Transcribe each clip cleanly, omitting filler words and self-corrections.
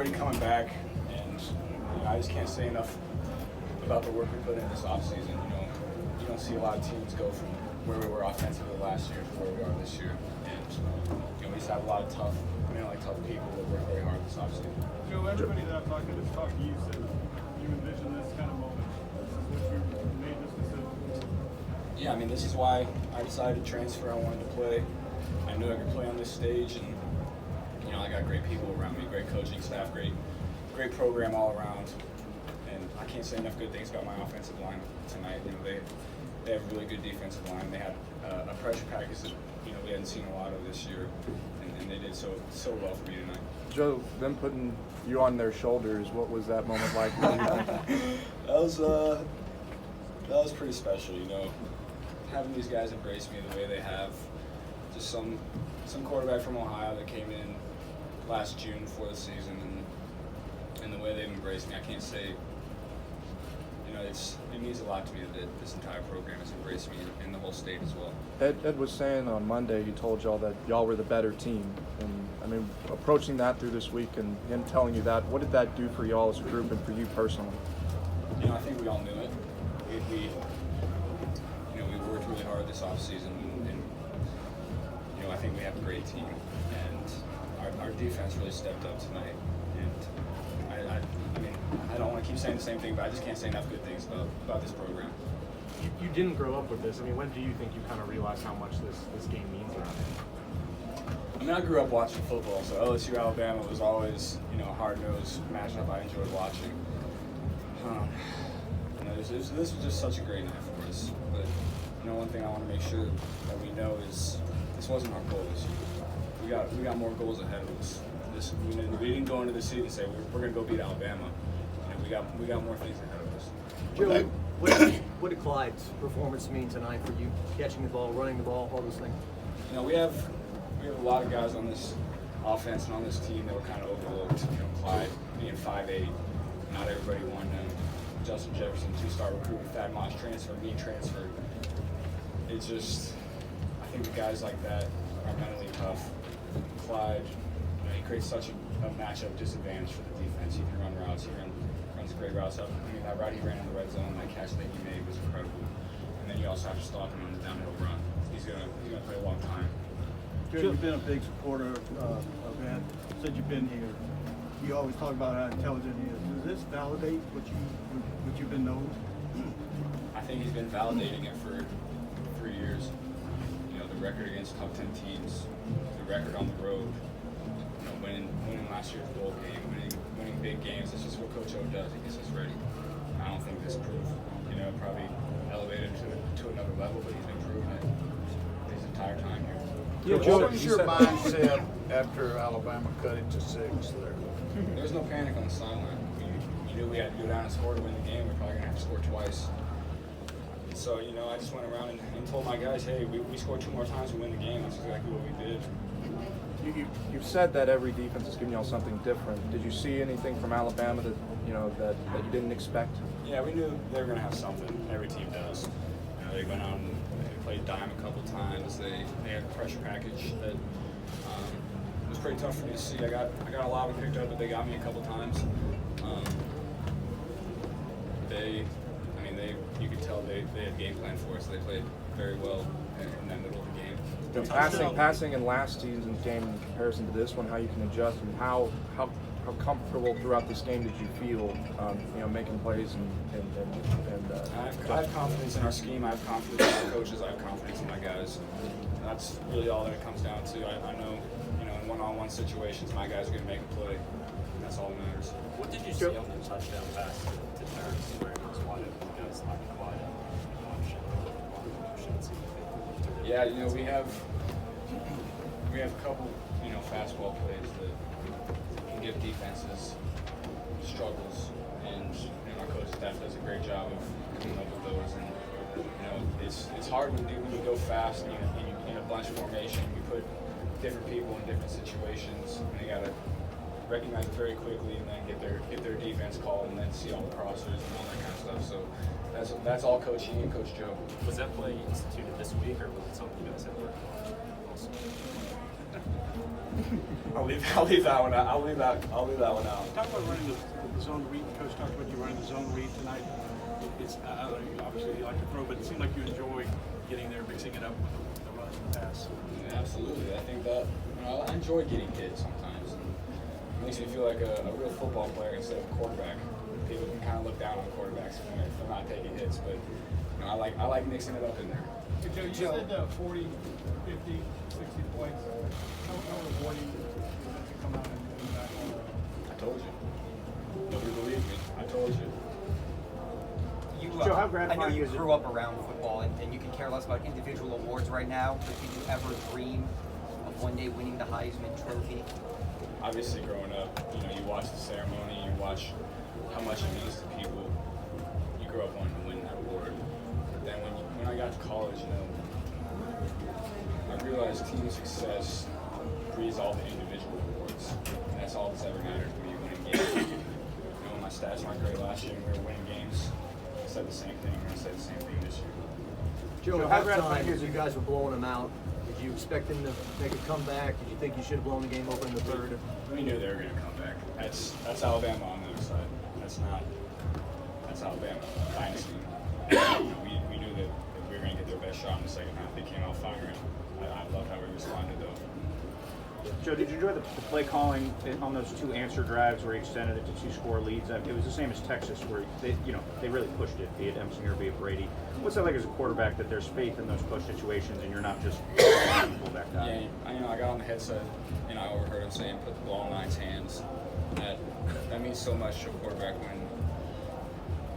already coming back, and I just can't say enough about the work we put in this offseason. You don't see a lot of teams go from where we were offensively last year to where we are this year, and we just have a lot of tough people that work very hard this offseason. Joe, everybody that I've talked to that's talked to you said you envision this kind of moment. This is what you made this decision. Yeah, this is why I decided to transfer. I wanted to play. I knew I could play on this stage, and I got great people around me, great coaching staff, great program all around. And I can't say enough good things about my offensive line tonight. They have a really good defensive line. They had a pressure package that we hadn't seen a lot of this year, and they did so well for me tonight. Joe, them putting you on their shoulders, what was that moment like? That was pretty special. Having these guys embrace me the way they have. Just some quarterback from Ohio that came in last June before the season, and the way they've embraced me, I can't say. It means a lot to me that this entire program has embraced me and the whole state as well. Ed was saying on Monday, he told y'all that y'all were the better team, and approaching that through this week and him telling you that, what did that do for y'all as a group and for you personally? I think we all knew it. We worked really hard this offseason, and I think we have a great team, and our defense really stepped up tonight. I don't want to keep saying the same thing, but I just can't say enough good things about this program. You didn't grow up with this. When do you think you kind of realized how much this game means around here? I grew up watching football, so LSU Alabama was always a hard-nosed matchup I enjoyed watching. This was just such a great night for us. But one thing I want to make sure that we know is this wasn't our goal this year. We got more goals ahead of us. We didn't go into the season and say we're going to go beat Alabama. We got more things ahead of us. Joe, what did Clyde's performance mean tonight for you? Catching the ball, running the ball, all those things. We have a lot of guys on this offense and on this team that were kind of overlooked. Clyde being 5'8", not everybody wanted him. Justin Jefferson, 2-star recruit, Thad Moss transfer, me transferred. It's just, I think the guys like that are mentally tough. Clyde, he creates such a matchup disadvantage for the defense. He can run routes. He runs great routes up. That route he ran in the red zone, that catch that he made was incredible. And then you also have to stop him on the downhill run. He's gonna play a long time. Joe, you've been a big supporter of Ed since you've been here. You always talk about how intelligent he is. Does this validate what you've been known? I think he's been validating it for 3 years. The record against top 10 teams, the record on the road. Winning last year's bowl game, winning big games. That's just what Coach O does. He gets us ready. I don't think this proof, probably elevated to another level, but he's been proving it his entire time here. What was your mindset after Alabama cut it to 6 there? There was no panic on the sideline. We knew we had to go down and score to win the game. We're probably going to have to score twice. So, I just went around and told my guys, hey, we scored 2 more times, we win the game. That's exactly what we did. You've said that every defense is giving y'all something different. Did you see anything from Alabama that that you didn't expect? Yeah, we knew they were going to have something. Every team does. They went out and they played dime a couple times. They had a pressure package that was pretty tough for me to see. I got a lot of them picked up, but they got me a couple times. You could tell they had a game plan for us. They played very well in that middle of the game. Passing in last season's game in comparison to this one, how you can adjust and how comfortable throughout this game did you feel, making plays I have confidence in our scheme. I have confidence in our coaches. I have confidence in my guys. And that's really all that it comes down to. I know, in one-on-one situations, my guys are going to make a play. And that's all that matters. What did you see on the touchdown pass to Terrence where he was wide open? It's not quiet. Yeah, we have a couple, fastball plays that can give defenses struggles, and our coaching staff does a great job of coming up with those. And it's hard when you go fast in a bunch formation. You put different people in different situations, and you got to recognize it very quickly, and then get their defense called, and then see all the crossers and all that kind of stuff. So that's all Coach E and Coach Joe. Was that play instituted this week, or was it something you guys had worked on also? I'll leave that one out. I'll leave that one out. Talk about running the zone read. Coach talked about you running the zone read tonight. It's obviously you like to throw, but it seemed like you enjoy getting there, mixing it up with the run and the pass. Yeah, absolutely. I think that I enjoy getting hit sometimes. It makes me feel like a real football player instead of a quarterback. People can kind of look down on quarterbacks if they're not taking hits, but I like mixing it up in there. Hey, Joe, you said 40, 50, 60 points. How rewarding is it to come out and win back on I told you. Nobody believed me. I told you. Joe, how gratifying I know you grew up around football, and you can care less about individual awards right now, but did you ever dream of one day winning the Heisman Trophy? Obviously, growing up, you watch the ceremony, you watch how much it means to people. You grow up wanting to win that award. But then when I got to college, I realized team success breeds all the individual awards. And that's all that's ever mattered when you win a game. When my stats weren't great last year and we were winning games, I said the same thing. I'm going to say the same thing this year. Joe, how at gratifying halftime, is it? you guys were blowing them out. Did you expect them to make a comeback? Did you think you should have blown the game open in the third? We knew they were going to come back. That's Alabama on the other side. That's Alabama dynasty. We knew that we were going to get their best shot in the second half. They came out firing. I loved how we responded though. Joe, did you enjoy the play calling on those two answer drives where he extended it to 2-score leads? It was the same as Texas, where they really pushed it, be it Emsinger, be it Brady. What's that like as a quarterback, that there's faith in those push situations and you're not just pull back down? Yeah, I got on the headset and I overheard him saying, "Put the ball in Nine's hands." That means so much to a quarterback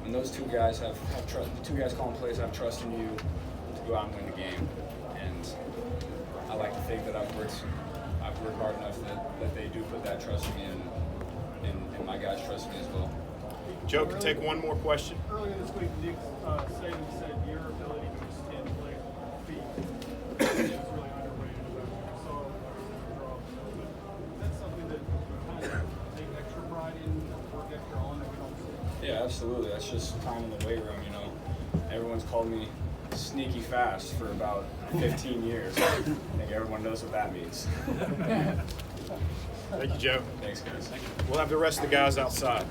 when those two guys have trust. The two guys calling plays have trust in you to go out and win the game. And I like to think that I've worked hard enough that they do put that trust in me, and my guys trust me as well. Joe, can take one more question. Earlier this week, Nick said your ability to extend play feet is really underrated about you. So draw. That's something that kind of take extra pride in, work extra on that we don't see. Yeah, absolutely. That's just time in the weight room. Everyone's called me sneaky fast for about 15 years. I think everyone knows what that means. Thank you, Joe. Thanks, guys. We'll have the rest of the guys outside.